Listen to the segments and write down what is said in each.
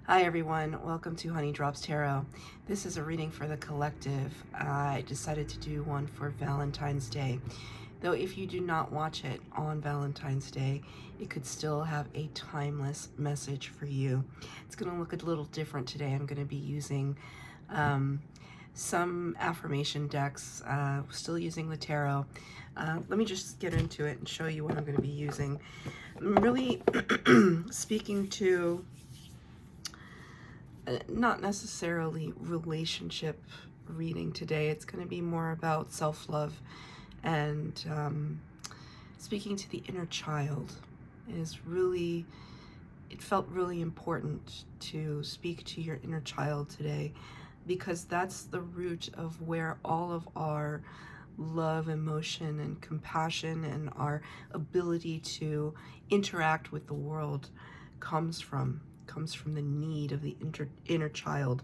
Hi everyone, welcome to Honey Drops Tarot. This is a reading for the collective. I decided to do one for Valentine's Day. Though if you do not watch it on Valentine's Day, it could still have a timeless message for you. It's going to look a little different today. I'm going to be using some affirmation decks, still using the tarot. Let me just get into it and show you what I'm going to be using. I'm really speaking to not necessarily relationship reading today. It's going to be more about self-love and speaking to the inner child. It felt really important to speak to your inner child today, because that's the root of where all of our love, emotion, and compassion and our ability to interact with the world comes from the need of the inner child.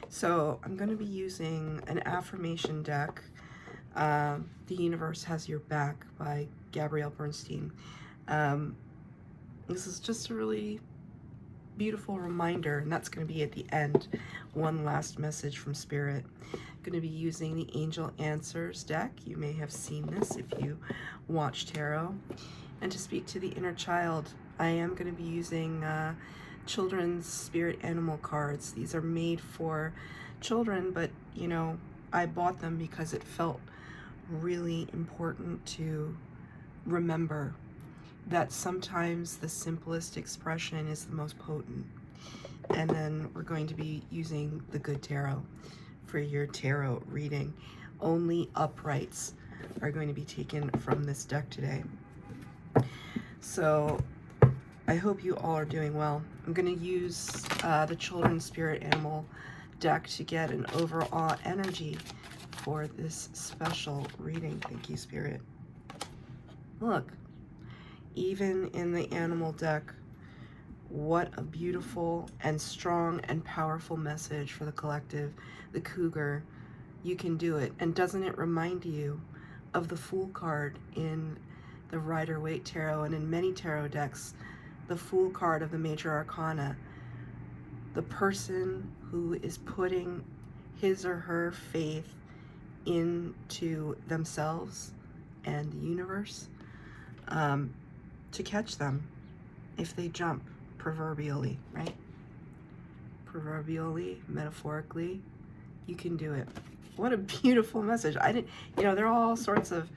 So I'm going to be using an affirmation deck, The Universe Has Your Back by Gabrielle Bernstein. This is just a really beautiful reminder, and that's going to be at the end. One last message from Spirit. I'm going to be using the Angel Answers deck. You may have seen this if you watch tarot. And to speak to the inner child, I am going to be using children's spirit animal cards. These are made for children, but you know, I bought them because it felt really important to remember that sometimes the simplest expression is the most potent. And then we're going to be using the good tarot for your tarot reading. Only uprights are going to be taken from this deck today. So I hope you all are doing well. I'm going to use the Children's Spirit Animal deck to get an overall energy for this special reading. Thank you, Spirit. Look, even in the animal deck, what a beautiful and strong and powerful message for the collective. The cougar, you can do it. And doesn't it remind you of the Fool card in the Rider-Waite Tarot and in many tarot decks? The Fool card of the Major Arcana, the person who is putting his or her faith into themselves and the universe to catch them if they jump, proverbially, right? Proverbially, metaphorically, you can do it. What a beautiful message. I didn't, you know, there are all sorts of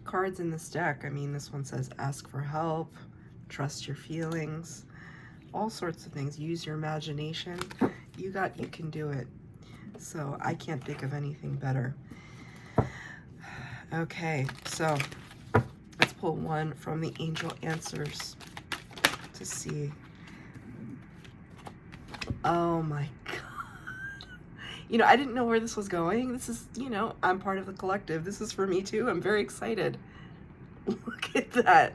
cards in this deck. I mean, this one says ask for help, trust your feelings, all sorts of things. Use your imagination. You can do it. So I can't think of anything better. Okay, so let's pull one from the Angel Answers to see. Oh my God. You know, I didn't know where this was going. This is, you know, I'm part of the collective. This is for me too. I'm very excited. Look at that.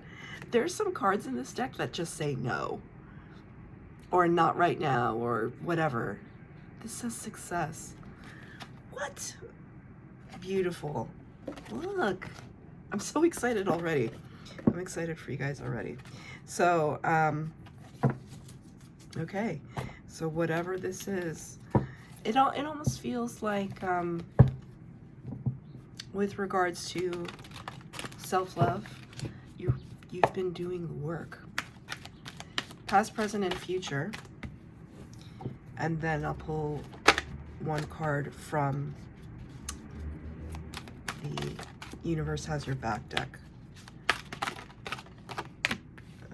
There's some cards in this deck that just say no, or not right now, or whatever. This says success. What? Beautiful. Look, I'm so excited already. I'm excited for you guys already. So, okay. So whatever this is, it almost feels like, with regards to self-love, you've been doing the work. Past, present, and future. And then I'll pull one card from the Universe Has Your Back deck.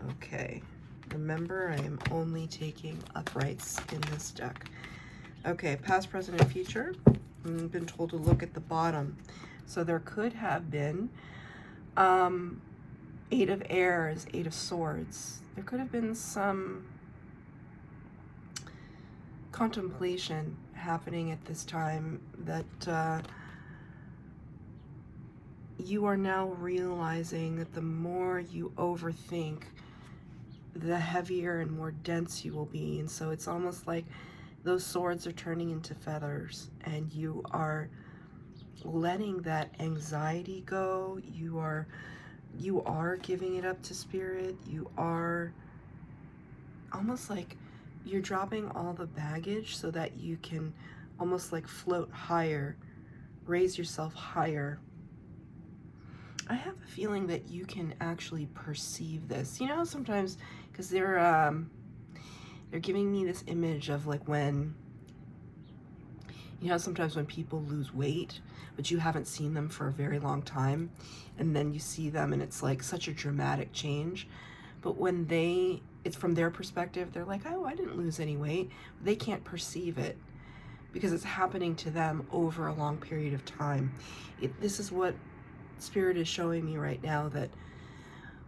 Okay. Remember, I am only taking uprights in this deck. Okay, past, present, and future. I've been told to look at the bottom. So there could have been Eight of Airs, Eight of Swords. There could have been some contemplation happening at this time that you are now realizing that the more you overthink, the heavier and more dense you will be. And so it's almost like those swords are turning into feathers, and you are letting that anxiety go. You are giving it up to Spirit. You are almost like you're dropping all the baggage so that you can almost like float higher, raise yourself higher. I have a feeling that you can actually perceive this. You know, sometimes, because they're giving me this image of like when, you know, sometimes when people lose weight, but you haven't seen them for a very long time, and then you see them and it's like such a dramatic change. But when it's from their perspective, they're like, oh, I didn't lose any weight. They can't perceive it because it's happening to them over a long period of time. This is what Spirit is showing me right now, that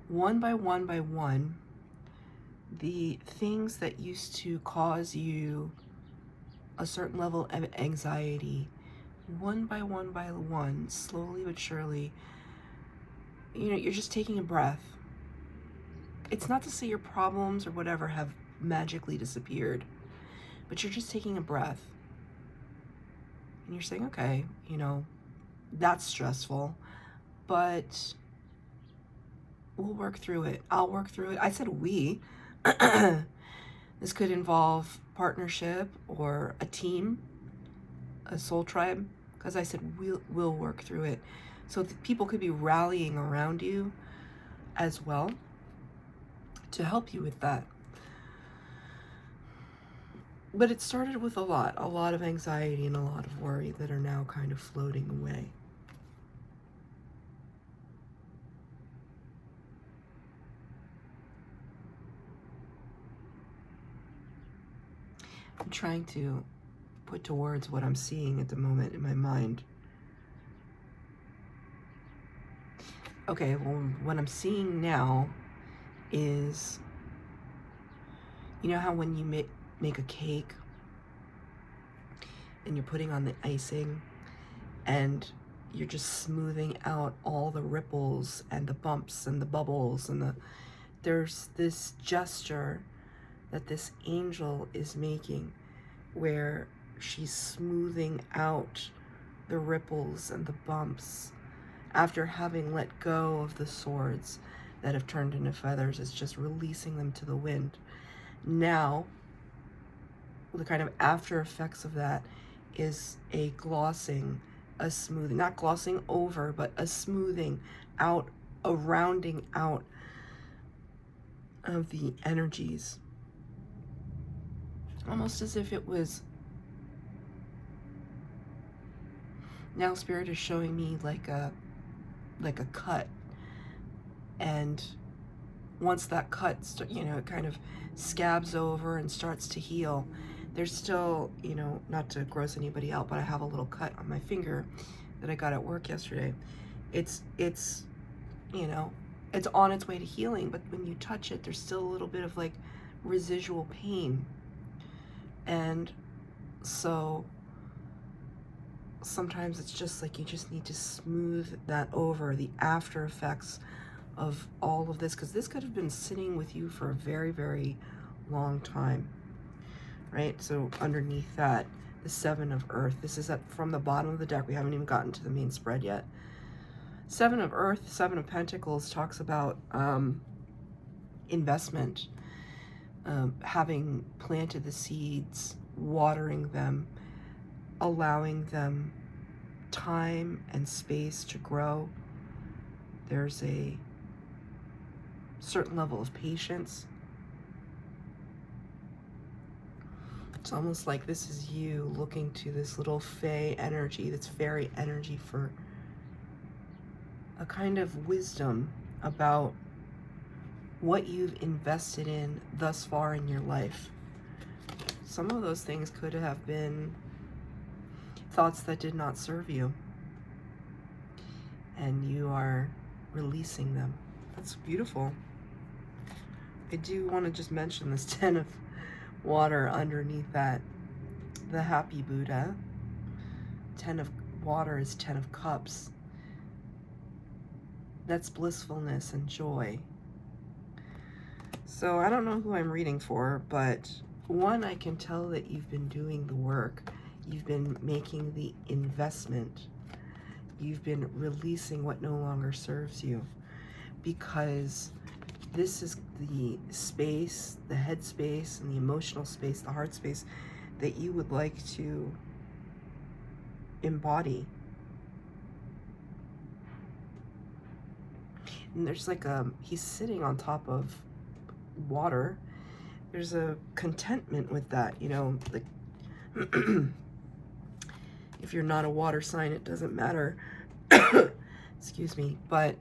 one by one, the things that used to cause you a certain level of anxiety, one by one, slowly but surely, you know, you're just taking a breath. It's not to say your problems or whatever have magically disappeared, but you're just taking a breath. And you're saying, okay, you know, that's stressful, but we'll work through it. I'll work through it. I said we. This could involve partnership or a team, a soul tribe, because I said we'll work through it. So people could be rallying around you as well to help you with that. But it started with a lot of anxiety and a lot of worry that are now kind of floating away. I'm trying to put to words what I'm seeing at the moment in my mind. Okay, well, what I'm seeing now is, you know how when you make a cake and you're putting on the icing and you're just smoothing out all the ripples and the bumps and the bubbles and there's this gesture that this angel is making where she's smoothing out the ripples and the bumps after having let go of the swords that have turned into feathers. It's just releasing them to the wind. Now, the kind of after effects of that is a glossing, a smoothing, not glossing over, but a smoothing out, a rounding out of the energies. Almost as if it was, now Spirit is showing me like a cut, and once that cut, you know, it kind of scabs over and starts to heal, there's still, you know, not to gross anybody out, but I have a little cut on my finger that I got at work yesterday. It's you know, it's on its way to healing, but when you touch it, there's still a little bit of like residual pain. And so sometimes it's just like you just need to smooth that over, the after effects of all of this, because this could have been sitting with you for a very, very long time, right? So underneath that, the Seven of Earth. This is from the bottom of the deck. We haven't even gotten to the main spread yet. Seven of Earth, Seven of Pentacles talks about investment, having planted the seeds, watering them, allowing them time and space to grow. There's a certain level of patience. It's almost like this is you looking to this little fey energy, that's fairy energy, for a kind of wisdom about what you've invested in thus far in your life. Some of those things could have been thoughts that did not serve you, and you are releasing them. That's beautiful. I do want to just mention this 10 of water underneath that, the happy Buddha. 10 of water is 10 of cups. That's blissfulness and joy. So I don't know who I'm reading for, but one, I can tell that you've been doing the work. You've been making the investment. You've been releasing what no longer serves you, because this is the space, the head space, and the emotional space, the heart space that you would like to embody. And there's like he's sitting on top of water. There's a contentment with that, you know, like if you're not a water sign, it doesn't matter. Excuse me, but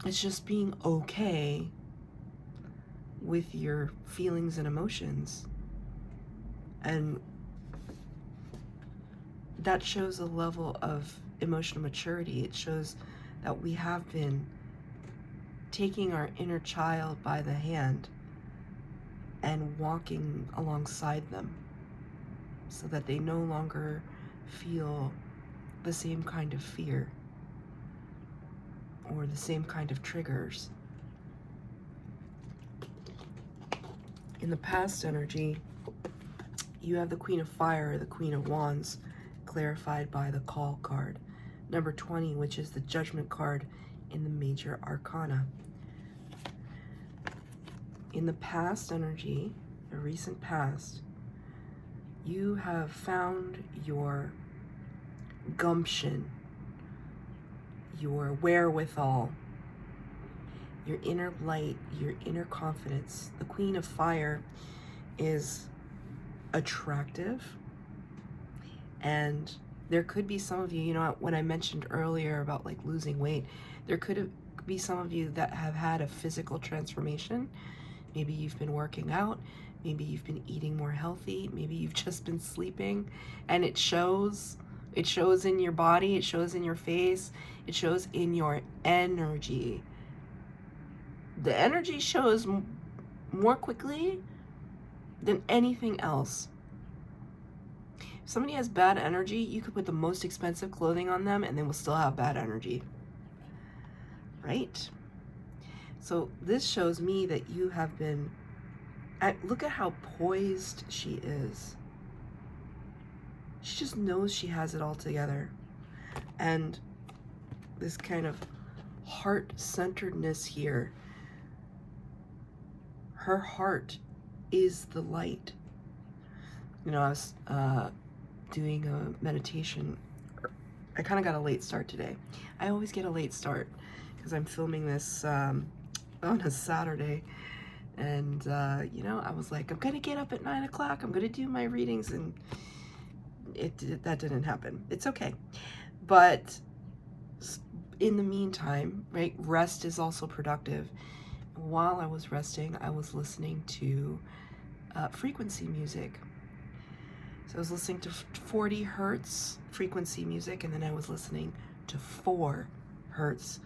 it's just being okay with your feelings and emotions. And that shows a level of emotional maturity. It shows that we have been taking our inner child by the hand and walking alongside them so that they no longer feel the same kind of fear or the same kind of triggers. In the past energy, you have the Queen of Fire, the Queen of Wands, clarified by the Call card. Number 20, which is the Judgment card in the Major Arcana. In the past energy, the recent past, you have found your gumption, your wherewithal, your inner light, your inner confidence. The Queen of Fire is attractive, and there could be some of you, you know, when I mentioned earlier about like losing weight, there could be some of you that have had a physical transformation. Maybe you've been working out, maybe you've been eating more healthy, maybe you've just been sleeping, and it shows. It shows in your body, it shows in your face, it shows in your energy. The energy shows more quickly than anything else. If somebody has bad energy, you could put the most expensive clothing on them and they will still have bad energy. Right? So this shows me that you have been, look at how poised she is. She just knows she has it all together. And this kind of heart-centeredness here, her heart is the light. You know, I was doing a meditation. I kind of got a late start today. I always get a late start because I'm filming this on a Saturday. And, you know, I was like, I'm going to get up at 9 o'clock. I'm going to do my readings. And that didn't happen. It's okay. But in the meantime, right, rest is also productive. While I was resting, I was listening to frequency music. So I was listening to 40 hertz frequency music, and then I was listening to 4 hertz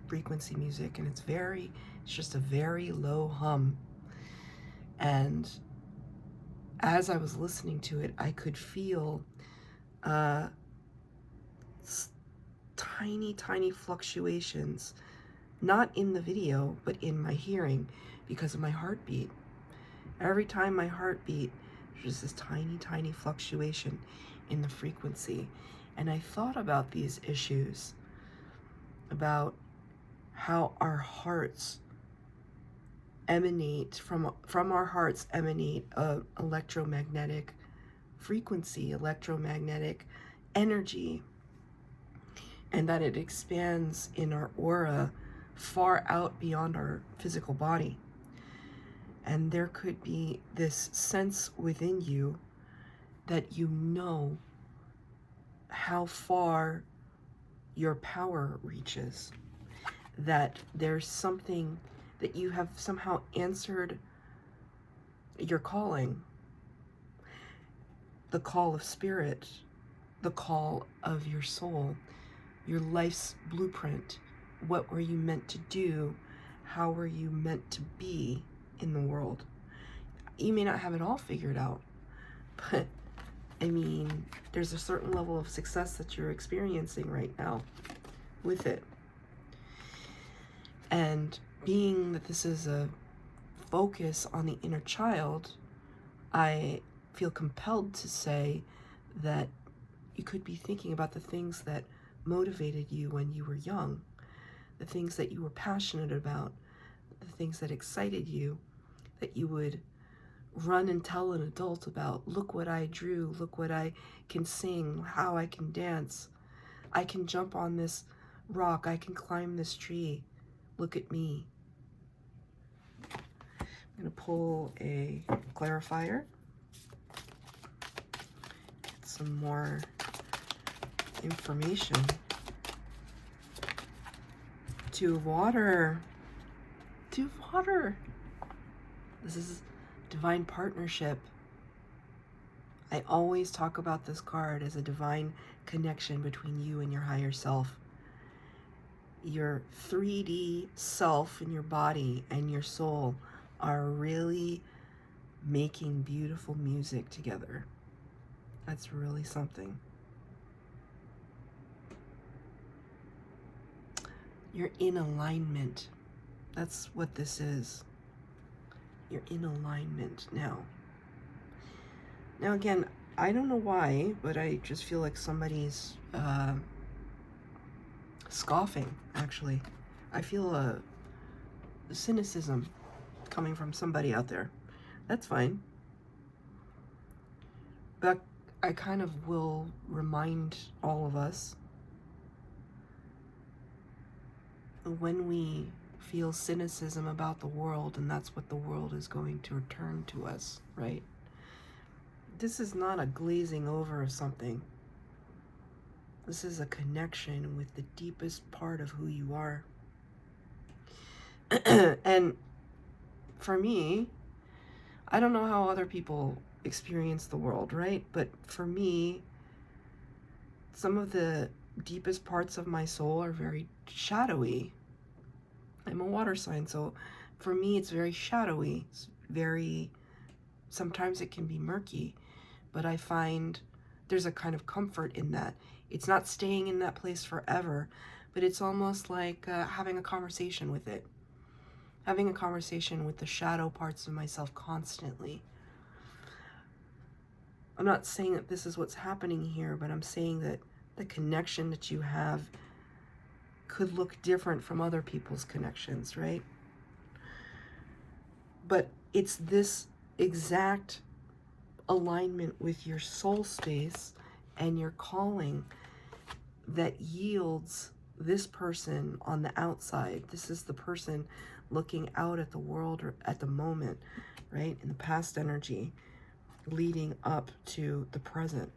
frequency music, and it's just a very low hum. And as I was listening to it, I could feel tiny fluctuations, not in the video, but in my hearing because of my heartbeat. Every time my heart beat, there's this tiny fluctuation in the frequency. And I thought about these issues, about how our hearts emanate, from our hearts emanate electromagnetic frequency, electromagnetic energy, and that it expands in our aura far out beyond our physical body. And there could be this sense within you that you know how far your power reaches, that there's something that you have somehow answered your calling, the call of spirit, the call of your soul, your life's blueprint. What were you meant to do? How were you meant to be in the world? You may not have it all figured out, but I mean, there's a certain level of success that you're experiencing right now with it. And being that this is a focus on the inner child, I feel compelled to say that you could be thinking about the things that motivated you when you were young, the things that you were passionate about, the things that excited you, that you would run and tell an adult about. Look what I drew, look what I can sing, how I can dance. I can jump on this rock, I can climb this tree. Look at me. I'm going to pull a clarifier. Get some more information. Two of water. Two of water. This is divine partnership. I always talk about this card as a divine connection between you and your higher self. Your 3D self and your body and your soul are really making beautiful music together. That's really something. You're in alignment. That's what this is. You're in alignment now. Now again, I don't know why, but I just feel like somebody's scoffing, actually. I feel a cynicism coming from somebody out there. That's fine. But I kind of will remind all of us, when we feel cynicism about the world, and that's what the world is going to return to us, right? This is not a glazing over of something. This is a connection with the deepest part of who you are. And for me, I don't know how other people experience the world, right? But for me, some of the deepest parts of my soul are very shadowy. I'm a water sign, so for me it's very shadowy. It's very, sometimes it can be murky, but I find there's a kind of comfort in that. It's not staying in that place forever, but it's almost like having a conversation with it. Having a conversation with the shadow parts of myself constantly. I'm not saying that this is what's happening here, but I'm saying that the connection that you have could look different from other people's connections, right? But it's this exact alignment with your soul space and your calling that yields this person on the outside. This is the person looking out at the world or at the moment, right? In the past energy leading up to the present.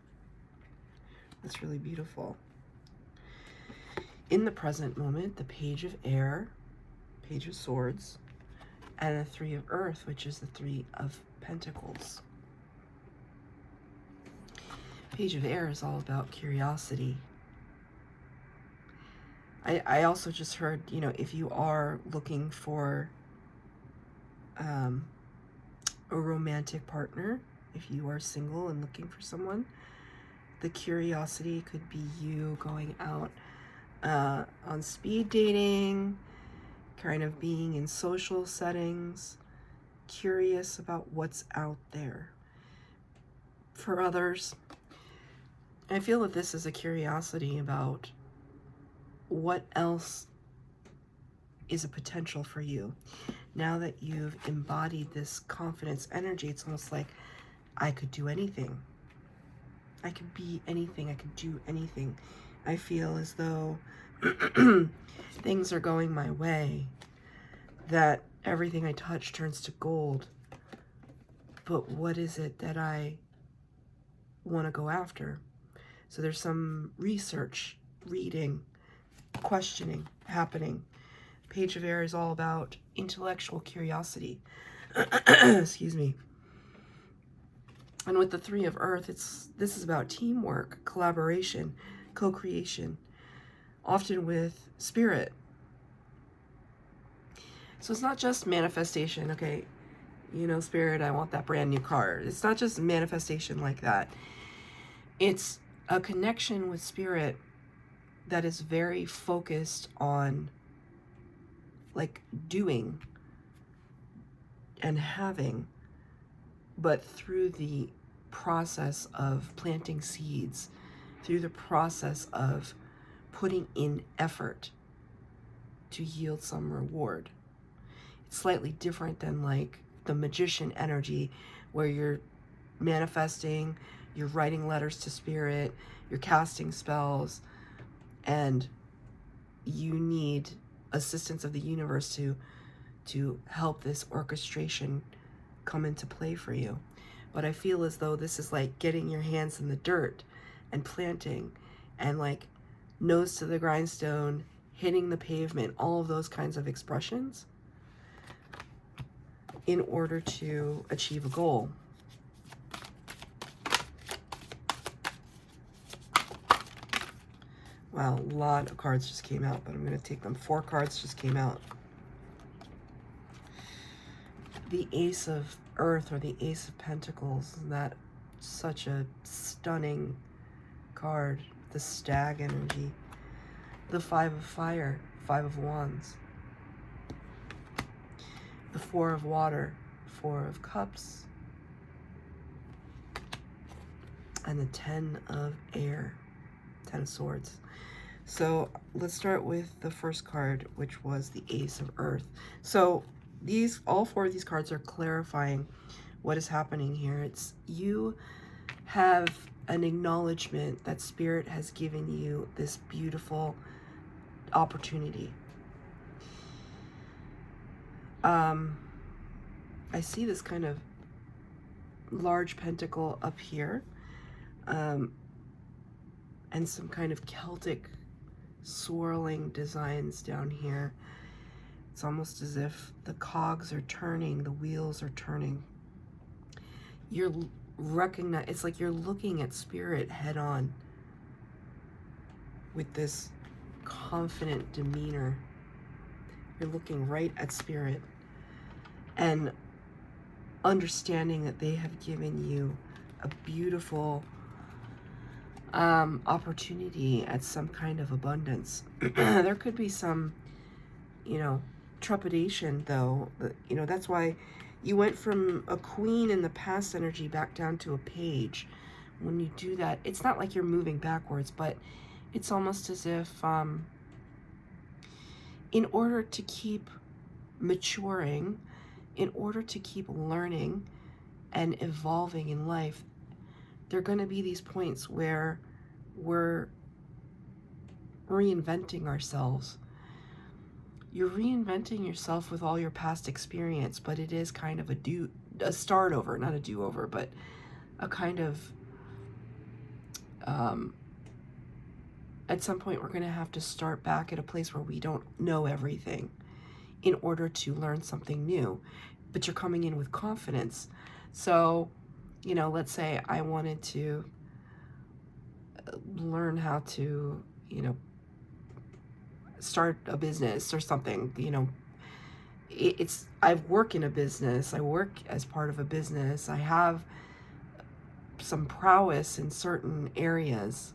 That's really beautiful. In the present moment, the Page of Air, Page of Swords, and the Three of Earth, which is the Three of Pentacles. Page of Air is all about curiosity. I also just heard, you know, if you are looking for a romantic partner, if you are single and looking for someone, the curiosity could be you going out on speed dating, kind of being in social settings, curious about what's out there. For others, I feel that this is a curiosity about what else is a potential for you. Now that you've embodied this confidence energy, it's almost like I could do anything. I could be anything. I could do anything. I feel as though things are going my way, that everything I touch turns to gold. But what is it that I want to go after? So there's some research, reading, questioning happening. Page of Air is all about intellectual curiosity. Excuse me. And with the Three of Earth, this is about teamwork, collaboration, co-creation, often with spirit. So it's not just manifestation, okay, you know, spirit, I want that brand new car. It's not just manifestation like that. It's a connection with spirit that is very focused on like doing and having, but through the process of planting seeds, through the process of putting in effort to yield some reward. It's slightly different than like the magician energy, where you're manifesting, you're writing letters to spirit, you're casting spells, and you need assistance of the universe to help this orchestration come into play for you. But I feel as though this is like getting your hands in the dirt and planting and like nose to the grindstone, hitting the pavement, all of those kinds of expressions in order to achieve a goal. Wow, a lot of cards just came out, but I'm going to take them. 4 cards just came out. The Ace of Earth, or the Ace of Pentacles, that such a stunning card. The Stag energy. The 5 of Fire, 5 of Wands. The 4 of Water, 4 of Cups. And the 10 of Air, 10 of Swords. So let's start with the first card, which was the Ace of Earth. So all 4 of these cards are clarifying what is happening here. It's you have an acknowledgement that Spirit has given you this beautiful opportunity. I see this kind of large pentacle up here, and some kind of Celtic swirling designs down here. It's almost as if the cogs are turning, the wheels are turning. It's like you're looking at Spirit head on with this confident demeanor. You're looking right at Spirit and understanding that they have given you a beautiful opportunity at some kind of abundance. There could be some, trepidation, though. That's why you went from a queen in the past energy back down to a page. When you do that, it's not like you're moving backwards, but it's almost as if in order to keep maturing, in order to keep learning and evolving in life, there are going to be these points where we're reinventing ourselves. You're reinventing yourself with all your past experience, but it is kind of a start over, not a do-over, but a kind of, at some point we're going to have to start back at a place where we don't know everything in order to learn something new, but you're coming in with confidence. So, let's say I wanted to learn how to, start a business or something. I work in a business, I work as part of a business, I have some prowess in certain areas,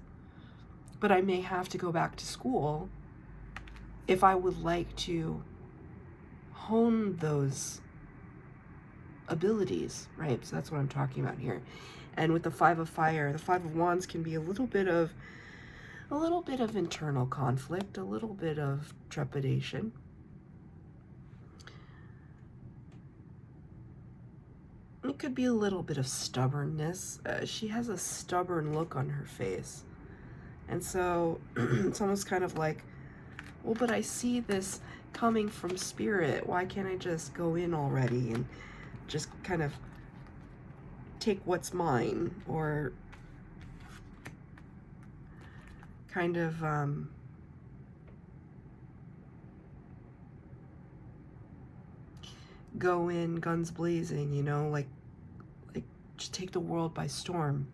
but I may have to go back to school if I would like to hone those abilities, right? So that's what I'm talking about here. And with the 5 of Fire, the 5 of Wands can be a little bit of internal conflict, a little bit of trepidation. It could be a little bit of stubbornness. She has a stubborn look on her face. And so it's almost kind of like, well, but I see this coming from Spirit. Why can't I just go in already and just kind of take what's mine, or kind of go in guns blazing, like just take the world by storm.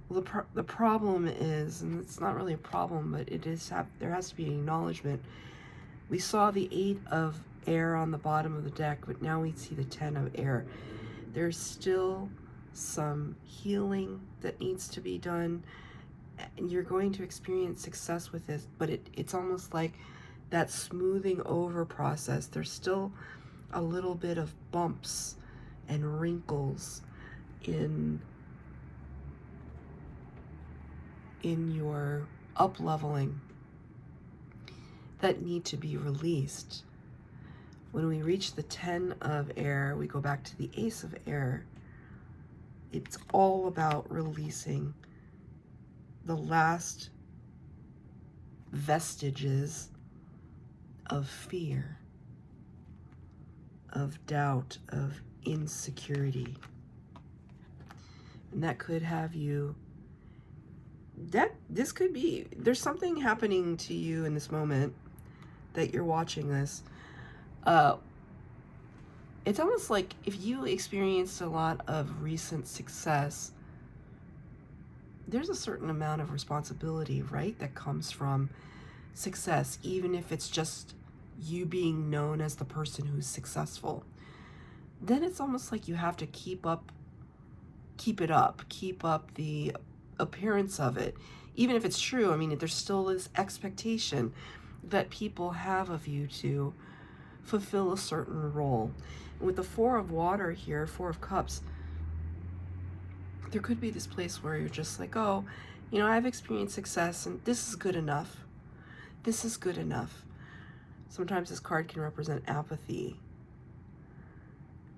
Well, the problem is, and it's not really a problem, but it is, there has to be an acknowledgement. We saw the 8 of Air on the bottom of the deck, but now we see the 10 of Air. There's still some healing that needs to be done, and you're going to experience success with this, but it's almost like that smoothing over process. There's still a little bit of bumps and wrinkles in your up-leveling, that need to be released. When we reach the 10 of air, we go back to the Ace of air. It's all about releasing the last vestiges of fear, of doubt, of insecurity. And that could have you, this could be, there's something happening to you in this moment that you're watching this. It's almost like if you experienced a lot of recent success, there's a certain amount of responsibility, right, that comes from success, even if it's just you being known as the person who's successful. Then it's almost like you have to keep up the appearance of it. Even if it's true, I mean, there's still this expectation that people have of you to fulfill a certain role. And with the Four of Water here, Four of Cups, there could be this place where you're just like, oh, you know, I've experienced success and this is good enough. This is good enough. Sometimes this card can represent apathy.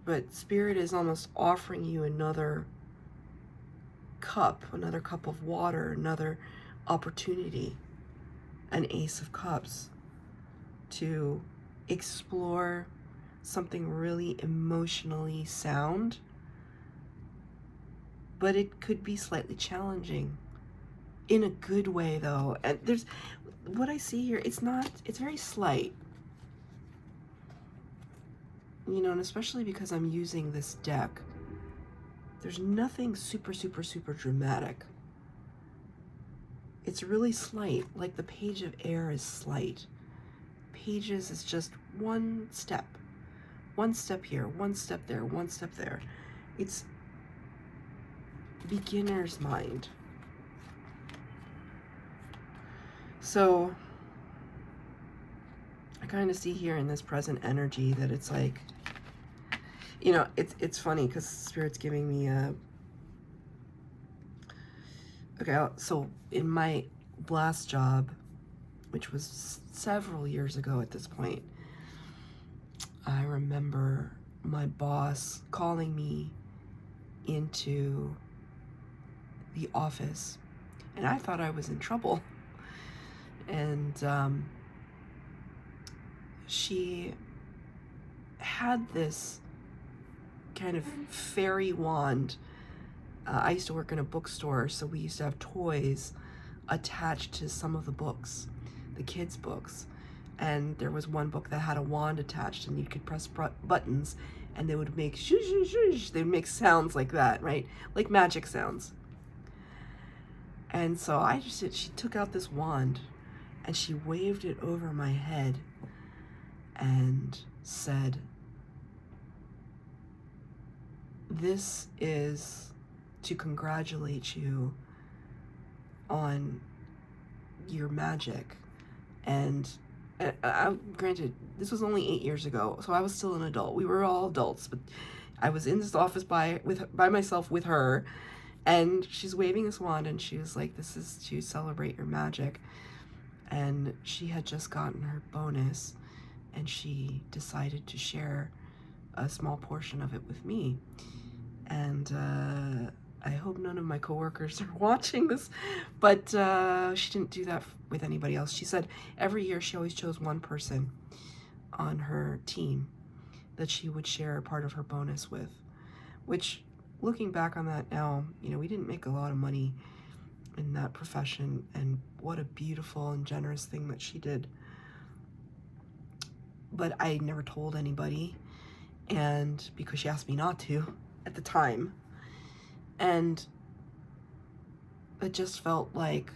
But Spirit is almost offering you another cup of water, another opportunity, an Ace of Cups, to explore something really emotionally sound. But it could be slightly challenging in a good way, though. And there's what I see here, it's very slight. You know, and especially because I'm using this deck, there's nothing super dramatic. It's really slight, like the Page of Air is slight. Pages is just one step here, one step there, one step there. It's beginner's mind. So I kind of see here in this present energy that it's like, you know, it's funny because Spirit's giving me a, okay, so in my last job, which was several years ago at this point, I remember my boss calling me into the office, and I thought I was in trouble. And she had this kind of fairy wand. I used to work in a bookstore, so we used to have toys attached to some of the books, the kids' books. And there was one book that had a wand attached, and you could press buttons, and they would make shoo shoo shoo. They would make sounds like that, right? Like magic sounds. And so she took out this wand, and she waved it over my head and said, "This is to congratulate you on your magic." And granted, this was only 8 years ago, so I was still an adult. We were all adults, but I was in this office by myself with her, and she's waving this wand, and she was like, "This is to celebrate your magic." And she had just gotten her bonus, and she decided to share a small portion of it with me. And I hope none of my coworkers are watching this, but she didn't do that with anybody else. She said every year she always chose one person on her team that she would share a part of her bonus with, which, looking back on that now, you know, we didn't make a lot of money in that profession, and what a beautiful and generous thing that she did. But I never told anybody, and because she asked me not to at the time. And it just felt like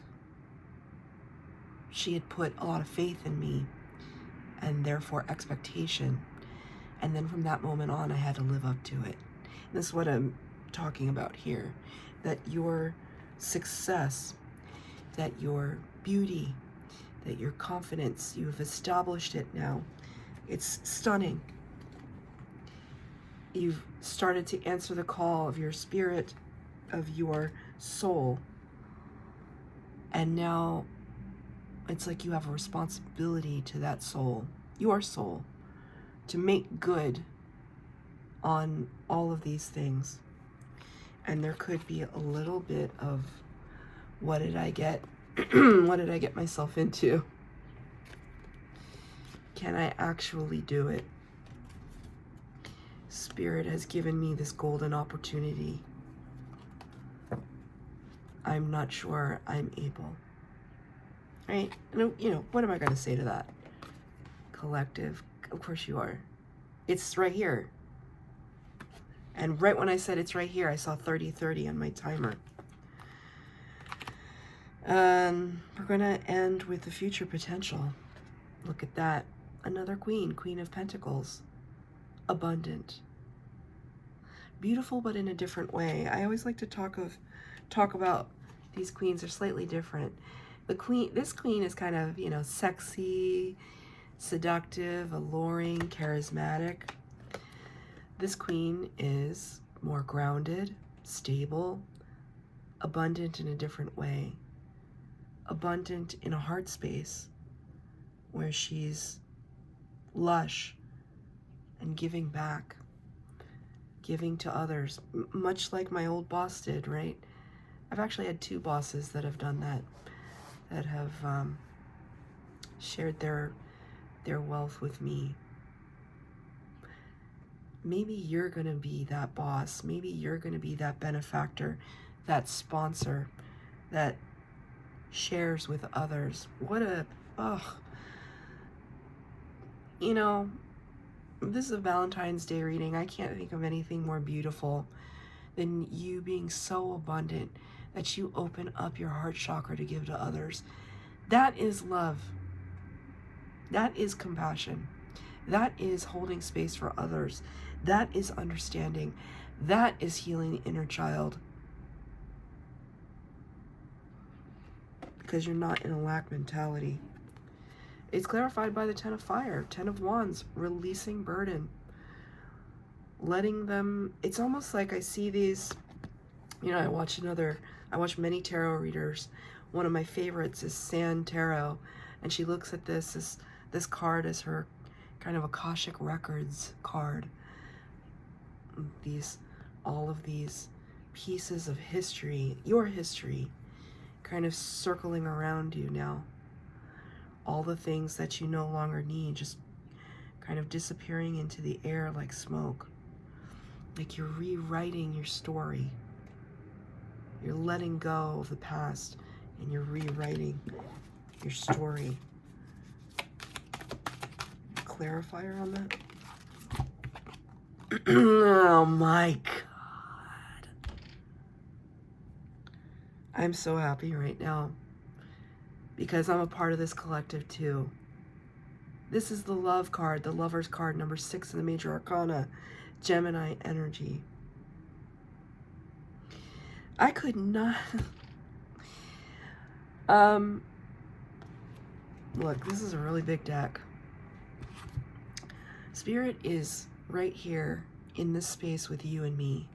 she had put a lot of faith in me, and therefore expectation. And then from that moment on, I had to live up to it. And this is what I'm talking about here, that your success, that your beauty, that your confidence, you've established it now. It's stunning. You've started to answer the call of your spirit, of your soul. And now It's like you have a responsibility to that soul, your soul, to make good on all of these things. And there could be a little bit of, what did I get? What did I get myself into? Can I actually do it? Spirit has given me this golden opportunity. I'm not sure I'm able. Right? What am I going to say to that? Collective. Of course you are. It's right here. And right when I said it's right here, I saw 30:30 on my timer. We're going to end with the future potential. Look at that. Another queen, Queen of Pentacles. Abundant. Beautiful, but in a different way. I always like to talk about these queens are slightly different. This queen is kind of, sexy, seductive, alluring, charismatic. This queen is more grounded, stable, abundant in a different way. Abundant in a heart space where she's lush and giving back, giving to others, much like my old boss did, right? I've actually had 2 bosses that have done that have shared their wealth with me. Maybe you're going to be that boss. Maybe you're going to be that benefactor, that sponsor that shares with others. This is a Valentine's Day reading. I can't think of anything more beautiful than you being so abundant that you open up your heart chakra to give to others. That is love. That is compassion. That is holding space for others. That is understanding. That is healing the inner child. Because you're not in a lack mentality. It's clarified by the 10 of Fire, 10 of Wands, releasing burden. Letting them, it's almost like I see these, I watch many tarot readers. One of my favorites is San Tarot, and she looks at this card as her kind of Akashic Records card. All of these pieces of history, your history, kind of circling around you now. All the things that you no longer need, just kind of disappearing into the air like smoke. Like you're rewriting your story. You're letting go of the past and you're rewriting your story. Clarifier on that? Oh my God. I'm so happy right now because I'm a part of this collective too. This is the love card, the Lover's card, number 6 in the Major Arcana, Gemini energy. I could not... Look, this is a really big deck. Spirit is right here in this space with you and me.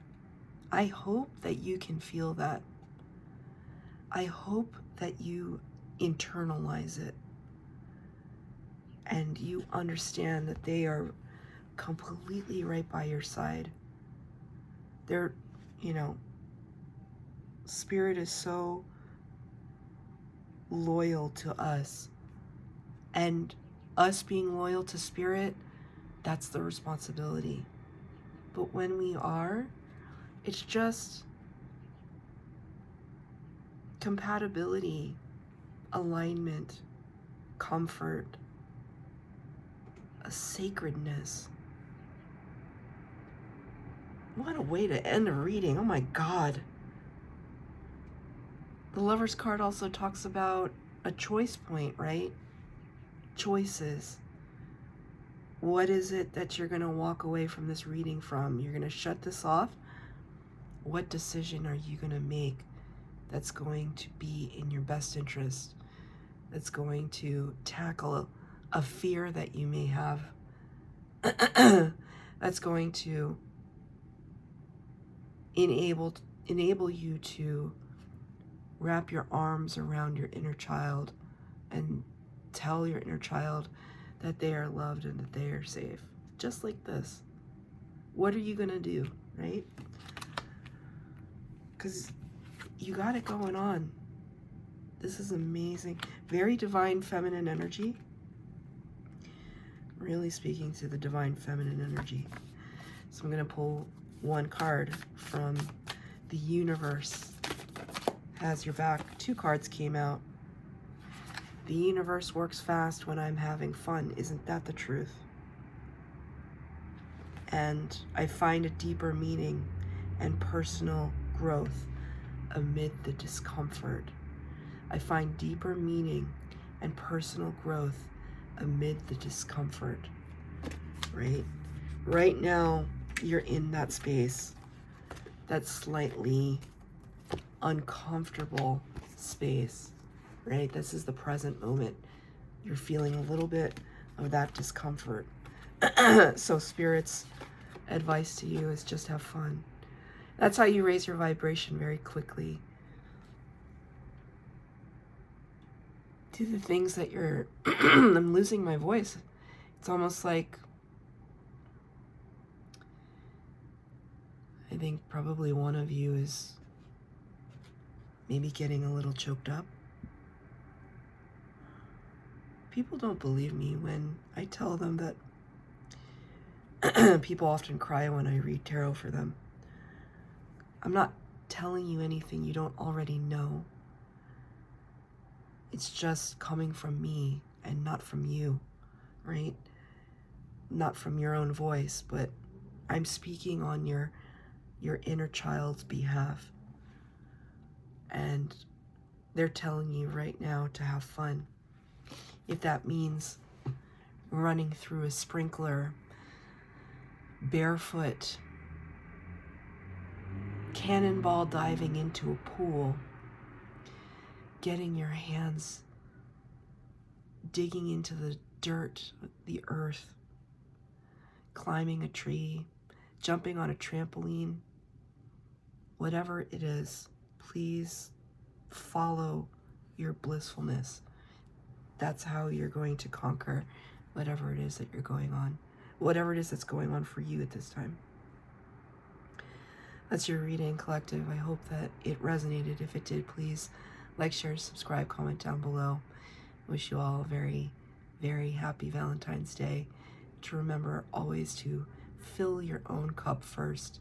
I hope that you can feel that. I hope that you internalize it and you understand that they are completely right by your side. They're, Spirit is so loyal to us, and us being loyal to Spirit, that's the responsibility. But when we are, it's just compatibility, alignment, comfort, a sacredness. What a way to end a reading. Oh my God. The Lover's card also talks about a choice point, right? Choices. What is it that you're going to walk away from this reading from? You're going to shut this off? What decision are you going to make that's going to be in your best interest? That's going to tackle a fear that you may have? That's going to enable you to wrap your arms around your inner child and tell your inner child that they are loved and that they are safe. Just like this. What are you going to do, right? Because you got it going on. This is amazing. Very divine feminine energy. Really speaking to the divine feminine energy. So I'm going to pull one card from the universe. Has your back. 2 cards came out. The universe works fast when I'm having fun. Isn't that the truth? And I find a deeper meaning and personal growth amid the discomfort. I find deeper meaning and personal growth amid the discomfort, right? Right now, you're in that space, that slightly uncomfortable space, right? This is the present moment. You're feeling a little bit of that discomfort. So Spirit's advice to you is just have fun. That's how you raise your vibration very quickly. Do the things that you're... I'm losing my voice. It's almost like... I think probably one of you is maybe getting a little choked up. People don't believe me when I tell them that people often cry when I read tarot for them. I'm not telling you anything you don't already know. It's just coming from me and not from you, right? Not from your own voice, but I'm speaking on your inner child's behalf. And they're telling you right now to have fun. If that means running through a sprinkler, barefoot, cannonball diving into a pool, getting your hands digging into the dirt, the earth, climbing a tree, jumping on a trampoline, whatever it is, please follow your blissfulness. That's how you're going to conquer whatever it is that you're going on, whatever it is that's going on for you at this time. That's your reading, collective. I hope that it resonated. If it did, please like, share, subscribe, comment down below. Wish you all a very, very happy Valentine's Day. To remember always to fill your own cup first.